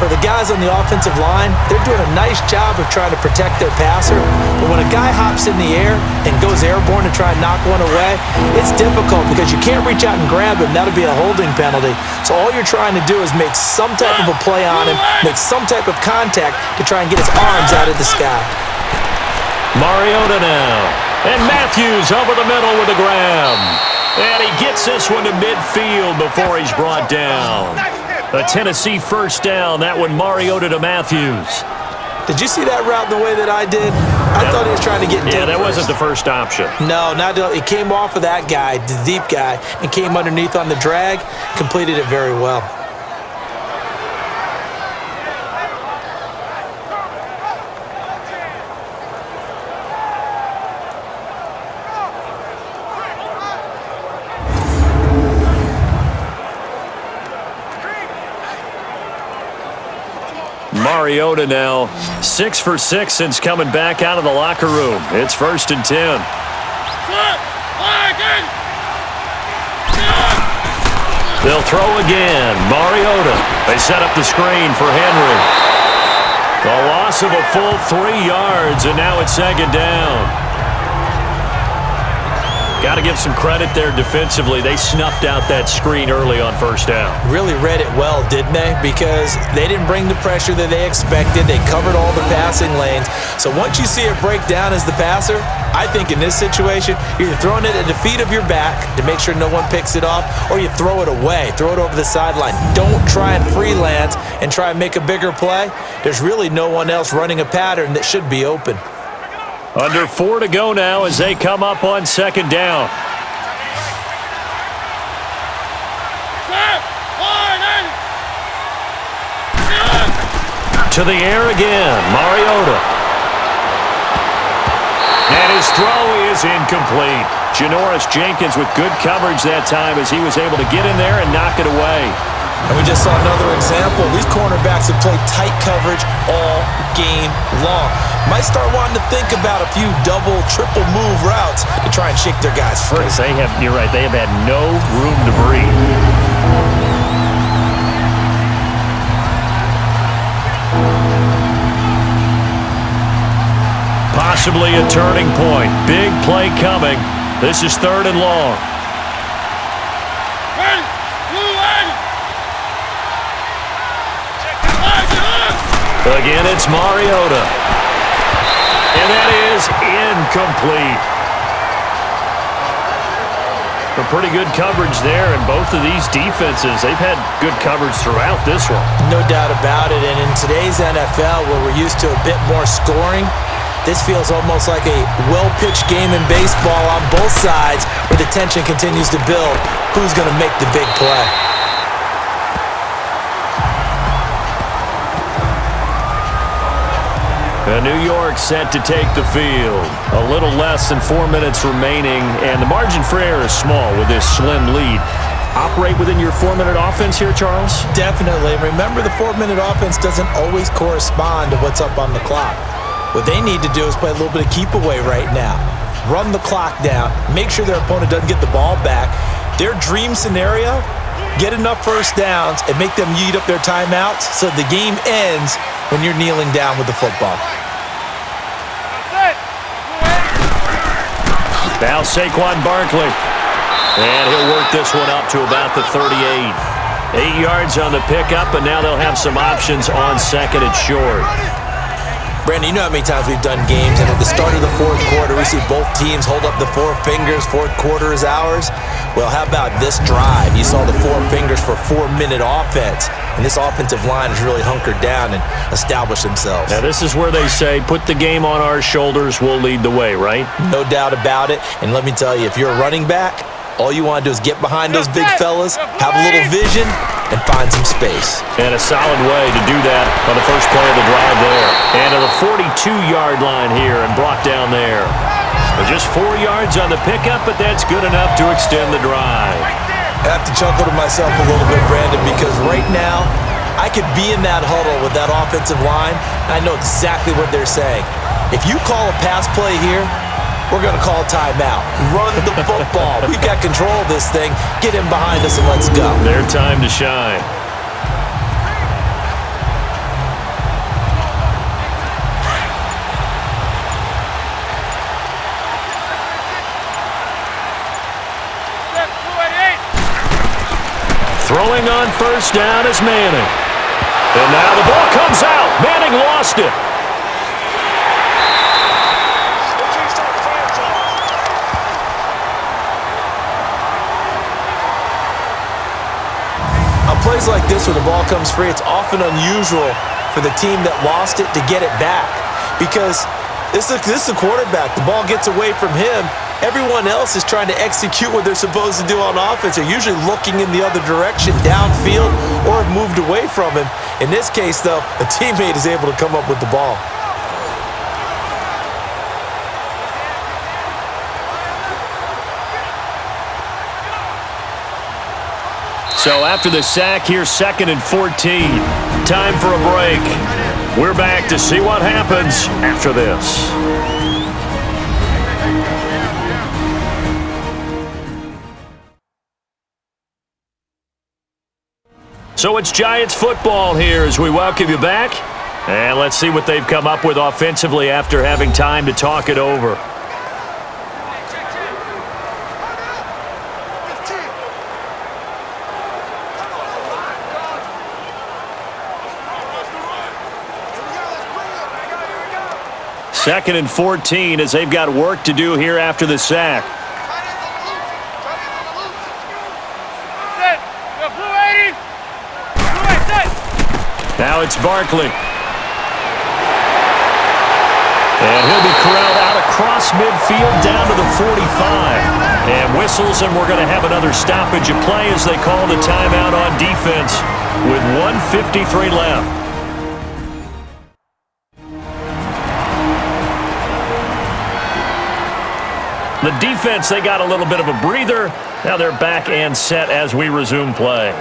for the guys on the offensive line, they're doing a nice job of trying to protect their passer. But when a guy hops in the air and goes airborne to try and knock one away, it's difficult because you can't reach out and grab him. That'll be a holding penalty. So all you're trying to do is make some type of a play on him, make some type of contact to try and get his arms out of the sky. Mariota now. And Matthews over the middle with a grab. And he gets this one to midfield before he's brought down. A Tennessee first down. That one Mariota to Matthews. Did you see that route the way that I did? I thought he was trying to get deep. Yeah, that wasn't the first option. No, not it came off of that guy, the deep guy, and came underneath on the drag, completed it very well. Mariota now 6 for 6 since coming back out of the locker room. It's 1st and 10. They'll throw again. Mariota. They set up the screen for Henry. A loss of a full 3 yards, and now it's 2nd down. Got to give some credit there defensively. They snuffed out that screen early on first down. Really read it well, didn't they? Because they didn't bring the pressure that they expected. They covered all the passing lanes. So once you see it break down as the passer, I think in this situation, you're either throwing it at the feet of your back to make sure no one picks it off, or you throw it away, throw it over the sideline. Don't try and freelance and try and make a bigger play. There's really no one else running a pattern that should be open. Under 4 to go now as they come up on 2nd down. To the air again, Mariota. And his throw is incomplete. Janoris Jenkins with good coverage that time as he was able to get in there and knock it away. And we just saw another example. These cornerbacks have played tight coverage all game long. Might start wanting to think about a few double, triple move routes to try and shake their guys free. You're right, they have had no room to breathe. Possibly a turning point. Big play coming. This is 3rd and long. Again, it's Mariota. And that is incomplete. A pretty good coverage there, and both of these defenses, they've had good coverage throughout this one. No doubt about it, and in today's NFL, where we're used to a bit more scoring, This feels almost like a well-pitched game in baseball on both sides where the tension continues to build. Who's going to make the big play? New York set to take the field. A little less than 4 minutes remaining, and the margin for error is small with this slim lead. Operate within your 4-minute offense here, Charles? Definitely. Remember, the 4-minute offense doesn't always correspond to what's up on the clock. What they need to do is play a little bit of keep away right now. Run the clock down. Make sure their opponent doesn't get the ball back. Their dream scenario, get enough first downs and make them eat up their timeouts so the game ends when you're kneeling down with the football. Now Saquon Barkley. And he'll work this one up to about the 38. 8 yards on the pickup, and now they'll have some options on second and short. Brandon, you know how many times we've done games, and at the start of the fourth quarter, we see both teams hold up the four fingers, fourth quarter is ours. Well, how about this drive? You saw the four fingers for 4-minute offense, and this offensive line has really hunkered down and established themselves. Now, this is where they say, put the game on our shoulders, we'll lead the way, right? No doubt about it, and let me tell you, if you're a running back, all you want to do is get behind those big fellas, have a little vision, and find some space. And a solid way to do that on the first play of the drive there. And to the 42-yard line here and brought down there. Just 4 yards on the pickup, but that's good enough to extend the drive. I have to chuckle to myself a little bit, Brandon, because right now I could be in that huddle with that offensive line, and I know exactly what they're saying. If you call a pass play here, we're going to call timeout. Run the football. We've got control of this thing. Get him behind us and let's go. Their time to shine. Throwing on first down is Manning. And now the ball comes out. Manning lost it. Plays like this where the ball comes free, it's often unusual for the team that lost it to get it back because this is a quarterback. The ball gets away from him. Everyone else is trying to execute what they're supposed to do on offense. They're usually looking in the other direction, downfield, or have moved away from him. In this case, though, a teammate is able to come up with the ball. So after the sack, here's 2nd and 14. Time for a break. We're back to see what happens after this. So it's Giants football here as we welcome you back. And let's see what they've come up with offensively after having time to talk it over. Second and 14 as they've got work to do here after the sack. Now it's Barkley. And he'll be corralled out across midfield down to the 45. And whistles, and we're going to have another stoppage of play as they call the timeout on defense with 1:53 left. The defense, they got a little bit of a breather. Now they're back and set as we resume play.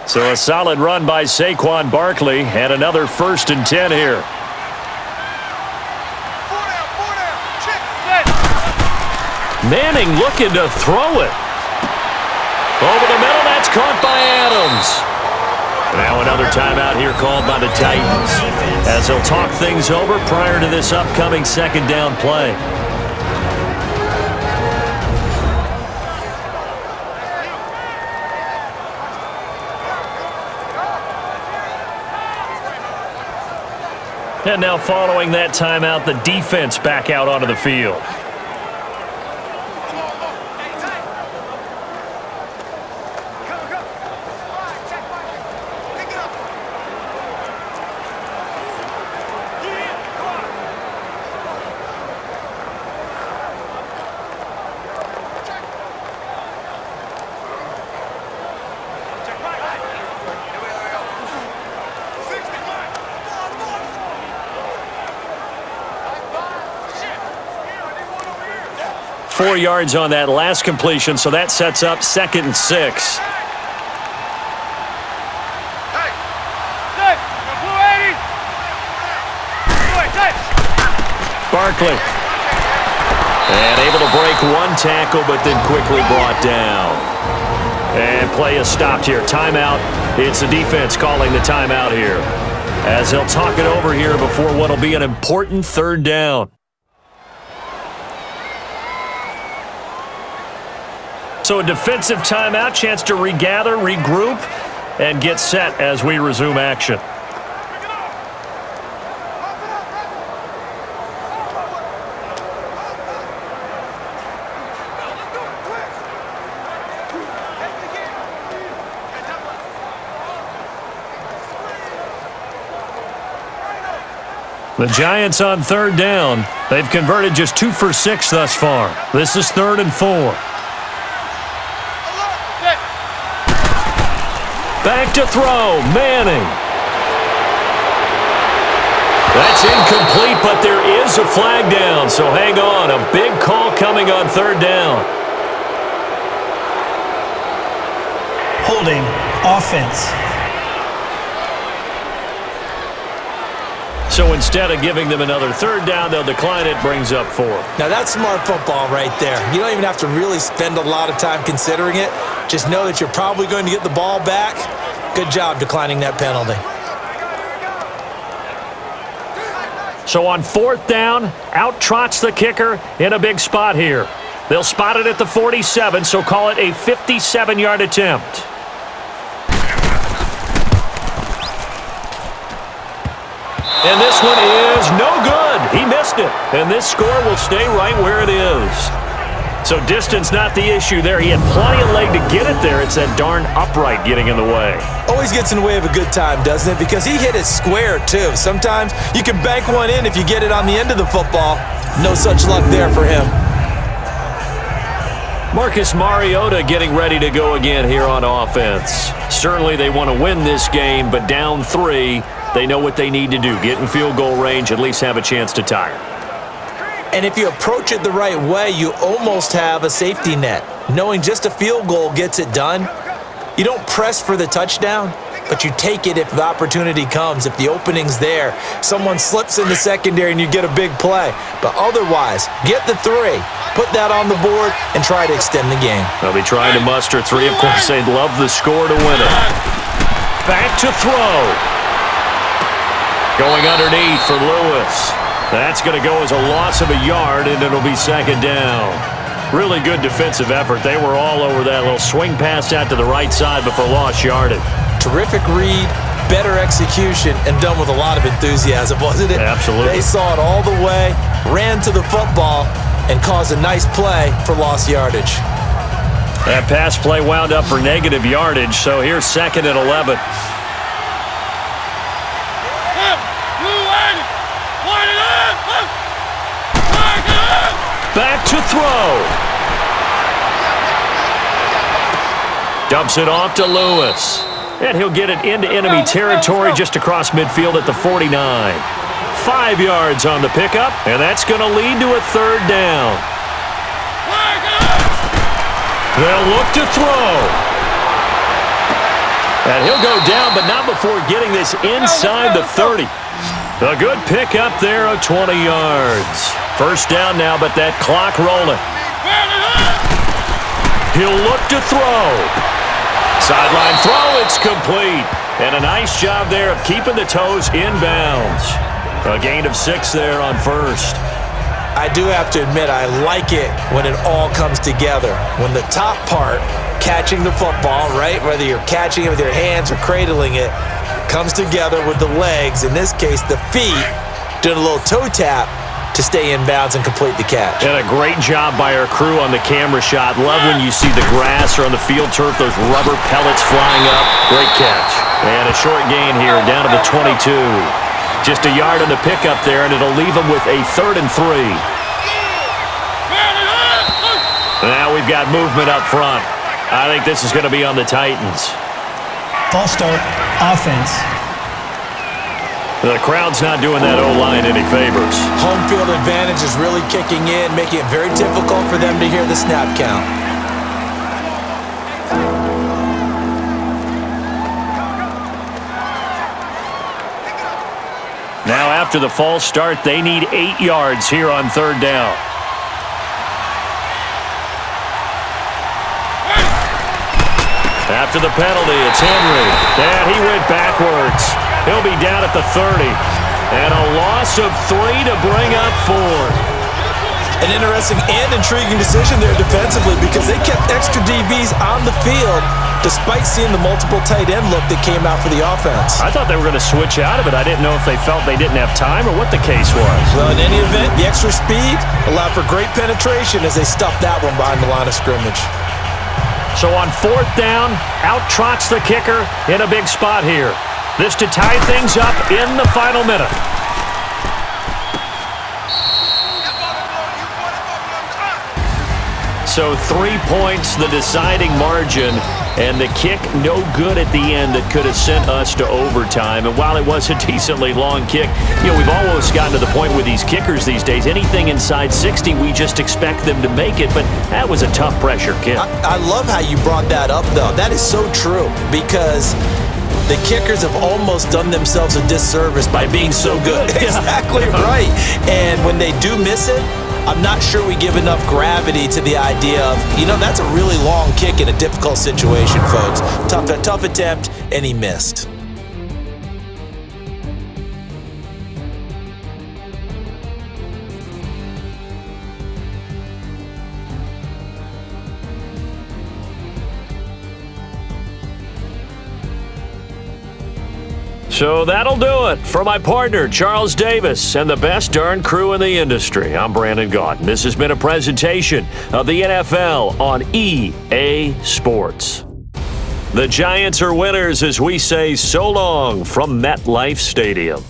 So a solid run by Saquon Barkley and another 1st and 10 here. Manning looking to throw it. Over the middle, that's caught by Adams. Now another timeout here called by the Titans as they'll talk things over prior to this upcoming 2nd down play. And now following that timeout, the defense back out onto the field. Four yards on that last completion, so that sets up 2nd and 6. Barkley. And able to break one tackle, but then quickly brought down. And play is stopped here. Timeout. It's the defense calling the timeout here, as they'll talk it over here before what will be an important 3rd down. So a defensive timeout, chance to regather, regroup, and get set as we resume action. The Giants on 3rd down. They've converted just 2 for 6 thus far. This is 3rd and 4. Back to throw, Manning. That's incomplete, but there is a flag down, so hang on. A big call coming on 3rd down. Holding, offense. So instead of giving them another 3rd down, they'll decline it, brings up 4. Now that's smart football right there. You don't even have to really spend a lot of time considering it. Just know that you're probably going to get the ball back. Good job declining that penalty. So on 4th down, out trots the kicker in a big spot here. They'll spot it at the 47, so call it a 57-yard attempt. And this one is no good. He missed it. And this score will stay right where it is. So distance not the issue there. He had plenty of leg to get it there. It's that darn upright getting in the way. Always gets in the way of a good time, doesn't it? Because he hit it square, too. Sometimes you can bank one in if you get it on the end of the football. No such luck there for him. Marcus Mariota getting ready to go again here on offense. Certainly they want to win this game, but down 3, they know what they need to do. Get in field goal range, at least have a chance to tie it. And if you approach it the right way, you almost have a safety net. Knowing just a field goal gets it done. You don't press for the touchdown, but you take it if the opportunity comes, if the opening's there. Someone slips in the secondary and you get a big play. But otherwise, get the 3, put that on the board, and try to extend the game. They'll be trying to muster 3. Of course, they'd love the score to win it. Back to throw. Going underneath for Lewis. That's going to go as a loss of a yard, and it'll be 2nd down. Really good defensive effort. They were all over that little swing pass out to the right side before lost yardage. Terrific read, better execution, and done with a lot of enthusiasm, wasn't it? Absolutely. They saw it all the way, ran to the football, and caused a nice play for lost yardage. That pass play wound up for negative yardage, so here's 2nd and 11. Back to throw. Dumps it off to Lewis. And he'll get it into enemy territory just across midfield at the 49. 5 yards on the pickup, and that's going to lead to a 3rd down. They'll look to throw. And he'll go down, but not before getting this inside the 30. A good pickup there of 20 yards. 1st down now, but that clock rolling. He'll look to throw. Sideline throw, it's complete. And a nice job there of keeping the toes inbounds. A gain of 6 there on 1st. I do have to admit, I like it when it all comes together. When the top part, catching the football, right, whether you're catching it with your hands or cradling it, comes together with the legs, in this case the feet, doing a little toe tap to stay in bounds and complete the catch. And a great job by our crew on the camera shot. Love when you see the grass or on the field turf, those rubber pellets flying up. Great catch. And a short gain here, down to the 22. Just a yard on the pickup there, and it'll leave them with a 3rd and 3. Now we've got movement up front. I think this is going to be on the Titans. False start, offense. The crowd's not doing that O-line any favors. Home field advantage is really kicking in, making it very difficult for them to hear the snap count. Now after the false start, they need 8 yards here on 3rd down. After the penalty, it's Henry. And he went backwards. He'll be down at the 30. And a loss of 3 to bring up 4. An interesting and intriguing decision there defensively because they kept extra DBs on the field despite seeing the multiple tight end look that came out for the offense. I thought they were going to switch out of it. I didn't know if they felt they didn't have time or what the case was. Well, in any event, the extra speed allowed for great penetration as they stuffed that one behind the line of scrimmage. So on 4th down, out trots the kicker in a big spot here. This to tie things up in the final minute. So 3 points, the deciding margin, and the kick no good at the end that could have sent us to overtime. And while it was a decently long kick, we've almost gotten to the point with these kickers these days. Anything inside 60, we just expect them to make it, but that was a tough pressure kick. I love how you brought that up, though. That is so true because the kickers have almost done themselves a disservice by being so good. Exactly right. And when they do miss it, I'm not sure we give enough gravity to the idea of, that's a really long kick in a difficult situation, folks. Tough attempt, and he missed. So that'll do it for my partner, Charles Davis, and the best darn crew in the industry. I'm Brandon Gaudin. This has been a presentation of the NFL on EA Sports. The Giants are winners as we say so long from MetLife Stadium.